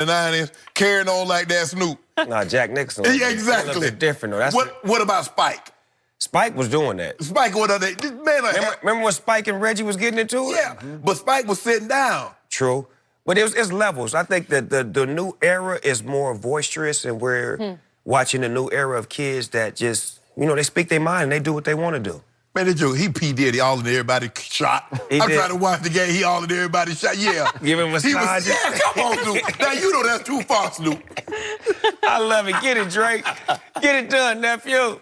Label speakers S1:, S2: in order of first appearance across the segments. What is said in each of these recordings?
S1: the 90s, carrying on like that Snoop.
S2: Nah, Jack Nicholson.
S1: Yeah, exactly.
S2: A little bit different, though. That's
S1: what about Spike?
S2: Spike was doing that.
S1: Spike, what other? Man,
S2: remember when Spike and Reggie was getting into it?
S1: Yeah, but Spike was sitting down.
S2: True. But it's levels. I think that the new era is more boisterous, and we're watching the new era of kids that just, they speak their mind and they do what they want to do.
S1: Man, that joke, he P. Diddy, all in everybody shot. I'm trying to watch the game, he all in everybody shot. Yeah.
S2: Give him massages.
S1: Yeah, come on, Snoop. Now, you know that's too far, Snoop.
S2: I love it. Get it, Drake. Get it done, nephew.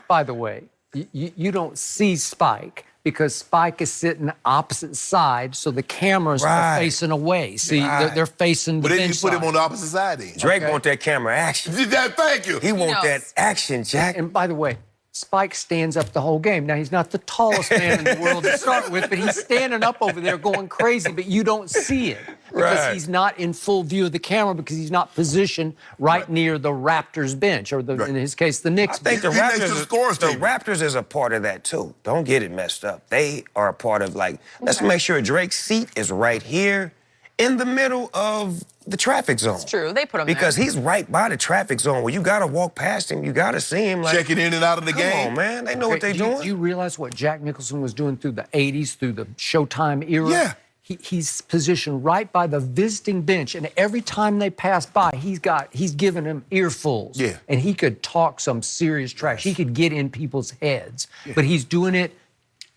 S3: By the way, you don't see Spike because Spike is sitting opposite side, so the cameras are facing away. See, they're facing the bench.
S1: But then you put him on the opposite side then.
S2: Drake want that camera action.
S1: Thank you.
S2: He want that action, Jack.
S3: And by the way, Spike stands up the whole game. Now, he's not the tallest man in the world to start with, but he's standing up over there going crazy, but you don't see it because he's not in full view of the camera because he's not positioned right near the Raptors bench, or in his case, the Knicks bench.
S2: I think the Raptors is a part of that, too. Don't get it messed up. They are a part of, let's make sure Drake's seat is right here in the middle of the traffic zone.
S4: It's true. They put him there.
S2: Because he's right by the traffic zone where you got to walk past him. You got to see him.
S1: Checking in and out of the game.
S2: Come on, man. They know what they're doing.
S3: Do you realize what Jack Nicholson was doing through the 80s, through the Showtime era?
S1: Yeah.
S3: He's positioned right by the visiting bench, and every time they pass by, he's giving them earfuls.
S1: Yeah.
S3: And he could talk some serious trash. He could get in people's heads. Yeah. But he's doing it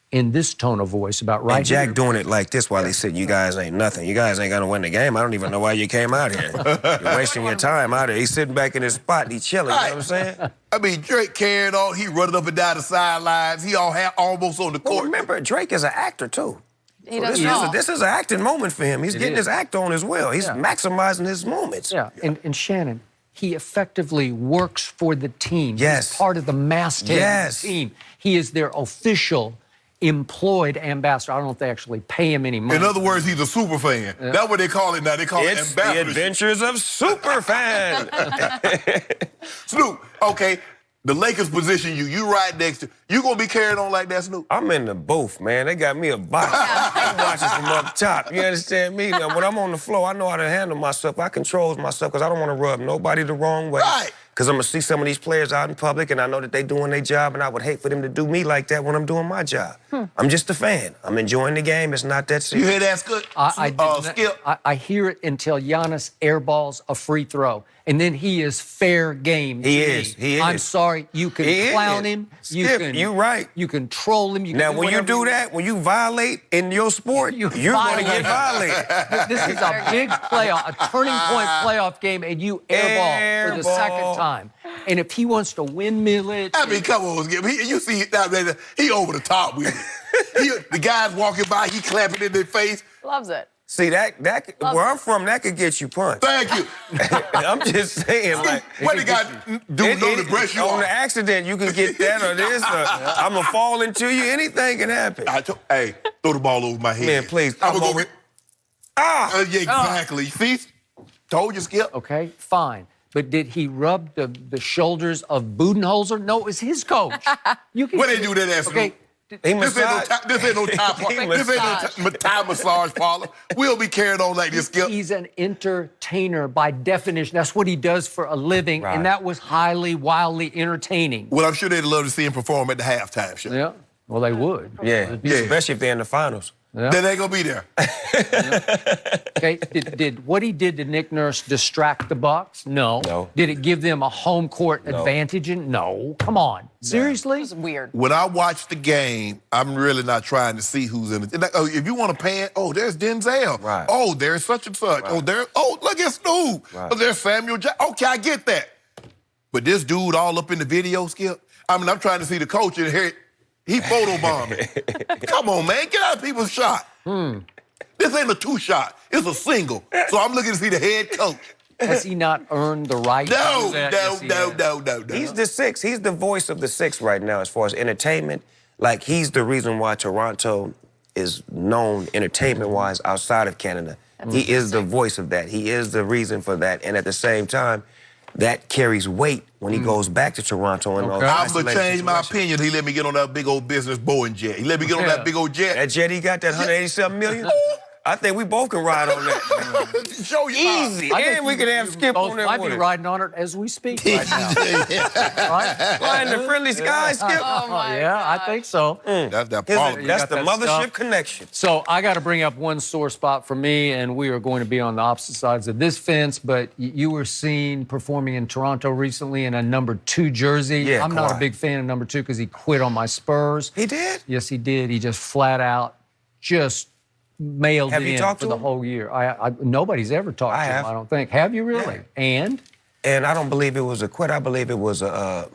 S3: in this tone of voice about right
S2: and Jack
S3: here.
S2: doing it like this while he said, you guys ain't nothing. You guys ain't gonna win the game. I don't even know why you came out here. You're wasting your time out here. He's sitting back in his spot and he's chilling, you know what I'm saying?
S1: I mean, Drake carrying on, he running up and down the sidelines. He almost on the court.
S2: Well, remember, Drake is an actor, too.
S4: He
S2: So
S4: does
S2: this is an acting moment for him. He's getting his act on as well. He's maximizing his moments.
S3: Yeah, and Shannon, he effectively works for the team.
S2: Yes.
S3: He's part of the masthead of the team. He is their official employed ambassador. I don't know if they actually pay him any money.
S1: In other words, he's a super fan. That's what they call it now. They call it ambassador.
S2: The Adventures of Superfan.
S1: Snoop, okay, the Lakers position you right next to. You gonna be carrying on like that, Snoop?
S2: I'm in the booth, man. They got me a box. I'm watching from up top. You understand me? Now, when I'm on the floor, I know how to handle myself. I control myself because I don't want to rub nobody the wrong way.
S1: Right.
S2: Because I'm going to see some of these players out in public, and I know that they doing their job, and I would hate for them to do me like that when I'm doing my job. I'm just a fan. I'm enjoying the game. It's not that serious.
S1: You hear that, Skip?
S3: I hear it until Giannis airballs a free throw, and then he is fair game.
S2: He is.
S3: I'm sorry. You can clown him.
S2: Skip, you're right.
S3: You can troll him.
S2: Now, when you do that, when you violate in your sport, you're going to get violated.
S3: This is a big playoff, a turning point playoff game, and you airball for the second time. And if he wants to windmill it...
S1: I mean, come on, Skip. You see, he over the top with it. The guys walking by, he clapping in their face.
S4: Loves it.
S2: See, that where I'm from, that could get you punched.
S1: Thank you.
S2: I'm just saying, like...
S1: What the guy do to brush you
S2: on
S1: off?
S2: the accident, you can get that or this, or I'm going to fall into you. Anything can happen.
S1: Hey, throw the ball over my head.
S2: Man, please.
S1: I'm going to go get...
S2: Ah!
S1: Yeah, exactly. See? Told you, Skip.
S3: Okay, fine. But did he rub the shoulders of Budenholzer? No, it was his coach.
S1: What they do that ass?
S3: Okay.
S1: This ain't no Thai massage parlor. We'll be carried on like this, Skip.
S3: He's an entertainer by definition. That's what he does for a living, and that was highly, wildly entertaining.
S1: Well, I'm sure they'd love to see him perform at the halftime show.
S3: Yeah, well, they would.
S2: Yeah, especially if they're in the finals.
S3: Yeah.
S1: Then they gonna be there.
S3: Okay, did what he did to Nick Nurse distract the Bucks? No. Did it give them a home court advantage? No. Come on. Seriously?
S4: It was weird.
S1: When I watch the game, I'm really not trying to see who's in it. If you want to pan, there's Denzel.
S2: Right.
S1: Oh, there's such and such.
S2: Right.
S1: Look at Snoop.
S2: Right.
S1: Oh, there's Samuel Jackson. Okay, I get that. But this dude all up in the video, Skip, I mean, I'm trying to see the coach in here. He photobombing. Come on, man. Get out of people's shot. This ain't a two-shot. It's a single. So I'm looking to see the head coach.
S3: Has he not earned the right to do that?
S1: No.
S2: He's the six. He's the voice of the six right now as far as entertainment. Like, he's the reason why Toronto is known entertainment-wise outside of Canada. He is the voice of that. He is the reason for that. And at the same time, that carries weight when he goes back to Toronto. And
S1: I'm going to change my opinion. He let me get on that big old business Boeing jet. He let me get on that big old jet.
S2: That jet he got, that $187 million? I think we both can ride on that.
S1: Show you
S2: Easy. And we can have Skip
S3: both
S2: on there
S3: might
S2: with
S3: be
S2: it.
S3: riding on it as we speak right now. Right?
S2: Flying the friendly sky, Skip.
S4: Oh, my
S3: Yeah, I think so.
S1: That's that
S2: Here's
S1: problem.
S2: the- That's
S3: got
S2: the
S3: that
S2: mothership
S3: stuff.
S2: connection.
S3: So I got to bring up one sore spot for me, and we are going to be on the opposite sides of this fence, but you were seen performing in Toronto recently in a number 2 jersey.
S2: Yeah,
S3: I'm not a
S2: Kawhi.
S3: big fan of number 2 because he quit on my Spurs.
S2: He did?
S3: Yes, he did. He just flat out just mailed
S2: Have
S3: it
S2: you
S3: in
S2: talked
S3: for
S2: to
S3: the
S2: him?
S3: whole year. Nobody's ever talked
S2: I
S3: to him,
S2: have.
S3: I don't think. Have you really?
S2: Yeah. And I don't believe it was a quit. I believe it was a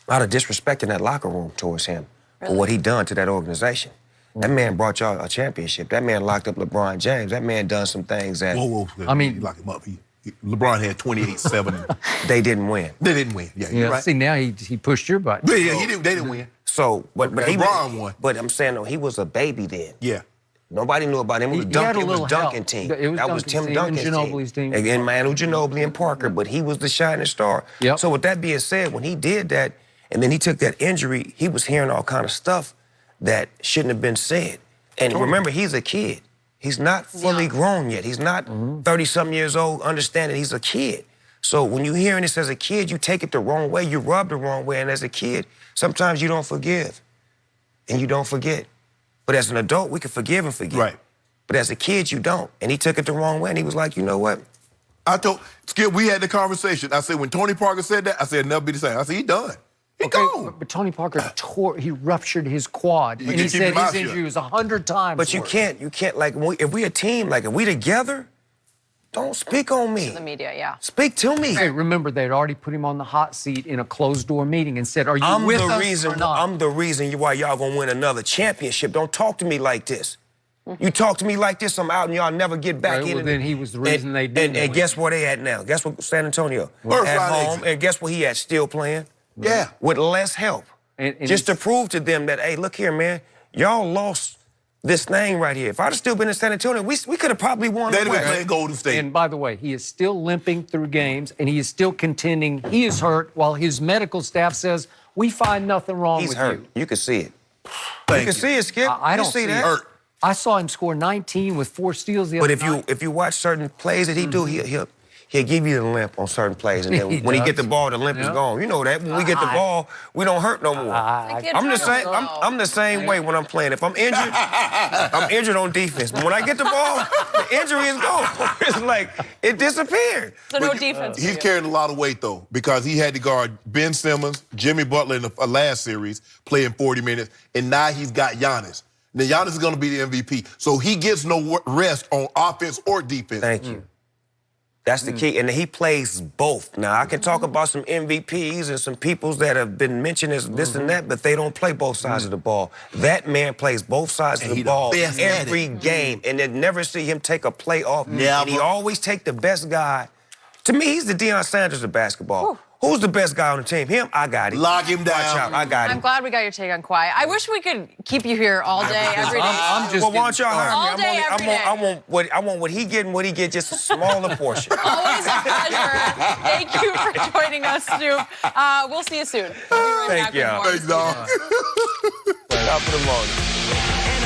S2: lot of disrespect in that locker room towards him for what he done to that organization. That man brought y'all a championship. That man locked up LeBron James. That man done some things that
S1: Whoa.
S3: I mean-
S1: lock him up. LeBron had 28-7.
S2: they didn't win.
S1: They didn't win. Yeah,
S3: Yeah,
S1: you're right.
S3: see, now he pushed your button.
S1: Yeah, they didn't win.
S2: So, but
S1: Okay,
S2: he
S1: LeBron won.
S2: But I'm saying, though, he was a baby then.
S1: Yeah.
S2: Nobody knew about him. It was,
S3: He had a
S2: it was
S3: little
S2: Duncan
S3: help.
S2: team.
S3: It was
S2: that was
S3: Duncan's
S2: Tim
S3: team
S2: Duncan's
S3: and Ginobili's team.
S2: And Manu Ginobili and Parker, but he was the shining star.
S3: Yep.
S2: So with that being said, when he did that, and then he took that injury, he was hearing all kind of stuff that shouldn't have been said. And remember, he's a kid. He's not fully grown yet. He's not 30-something years old, understanding he's a kid. So when you're hearing this as a kid, you take it the wrong way, you rub the wrong way, and as a kid, sometimes you don't forgive. And you don't forget. But as an adult, we can forgive and forget.
S1: Right.
S2: But as a kid, you don't. And he took it the wrong way, and he was like, you know what?
S1: I told Skip, we had the conversation. I said, when Tony Parker said that, I said, never be the same. I said, he done. He gone.
S3: But Tony Parker he ruptured his quad. And he
S1: just keep
S3: said
S1: your mouth
S3: his
S1: shut.
S3: injury was 100 times
S2: But you
S3: worse.
S2: can't, like, if we a team, like, if we together, don't speak on me.
S4: The media, yeah.
S2: Speak to me.
S3: Hey, remember, they'd already put him on the hot seat in a closed-door meeting and said, are you
S2: I'm
S3: with
S2: the
S3: us
S2: reason.
S3: or not?
S2: I'm the reason why y'all gonna win another championship. Don't talk to me like this. You talk to me like this, I'm out and y'all never get back
S3: Right,
S2: in.
S3: well, then he was the reason they didn't
S2: And
S3: win.
S2: guess where they at now? Guess what San Antonio?
S1: First
S2: At
S1: round
S2: home.
S1: exit.
S2: And guess what he at? Still playing?
S1: Yeah.
S2: With less help.
S3: And
S2: Just to prove to them that, hey, look here, man, y'all lost this thing right here. If I'd have still been in San Antonio, we could have probably won
S1: They'd
S2: the
S1: have been
S2: West.
S1: playing Golden State.
S3: And by the way, he is still limping through games, and he is still contending. He is hurt, while his medical staff says, we find nothing wrong
S2: He's
S3: with
S2: hurt.
S3: you.
S2: You can see it.
S1: Thank
S2: You can see it, Skip.
S3: I
S2: You
S3: don't
S2: see
S3: see
S2: that.
S3: it.
S1: Hurt.
S3: I saw him score 19 with 4 steals the
S2: But
S3: other night.
S2: if you watch certain plays that he do, he'll give you the limp on certain plays, and then
S3: He
S2: when he get
S3: does.
S2: the ball, the limp is
S3: Yeah.
S2: gone. You know that. When we get the ball, we don't hurt no more. I'm the same. I'm the same way when I'm playing. If I'm injured, I'm injured on defense. But when I get the ball, the injury is gone. It's like it disappeared.
S4: So no defense.
S1: He's carrying a lot of weight, though, because he had to guard Ben Simmons, Jimmy Butler in the last series, playing 40 minutes, and now he's got Giannis. Now, Giannis is going to be the MVP, so he gets no rest on offense or defense.
S2: Thank you. That's the key, and he plays both. Now, I can talk about some MVPs and some peoples that have been mentioned as this and that, but they don't play both sides of the ball. That man plays both sides of
S1: he
S2: the
S1: the
S2: ball
S1: best at
S2: every game, and they never see him take a play off. And he
S1: Never.
S2: always take the best guy. To me, he's the Deion Sanders of basketball. Who's the best guy on the team? Him? I got him.
S1: Lock him down.
S2: Watch out, I got him.
S4: I'm glad we got your take on Kawhi. I wish we could keep you here all day, every day.
S3: I'm just
S2: Well, why don't y'all
S3: getting
S2: hire me?
S4: All day, every day.
S2: I want what he get and what he get, just a smaller portion.
S4: Always a pleasure. Thank you for joining us, Snoop. We'll see you soon. We'll be right
S2: Thank
S4: back with
S2: y'all.
S4: more.
S1: Thanks, dog.
S2: Top of the morning.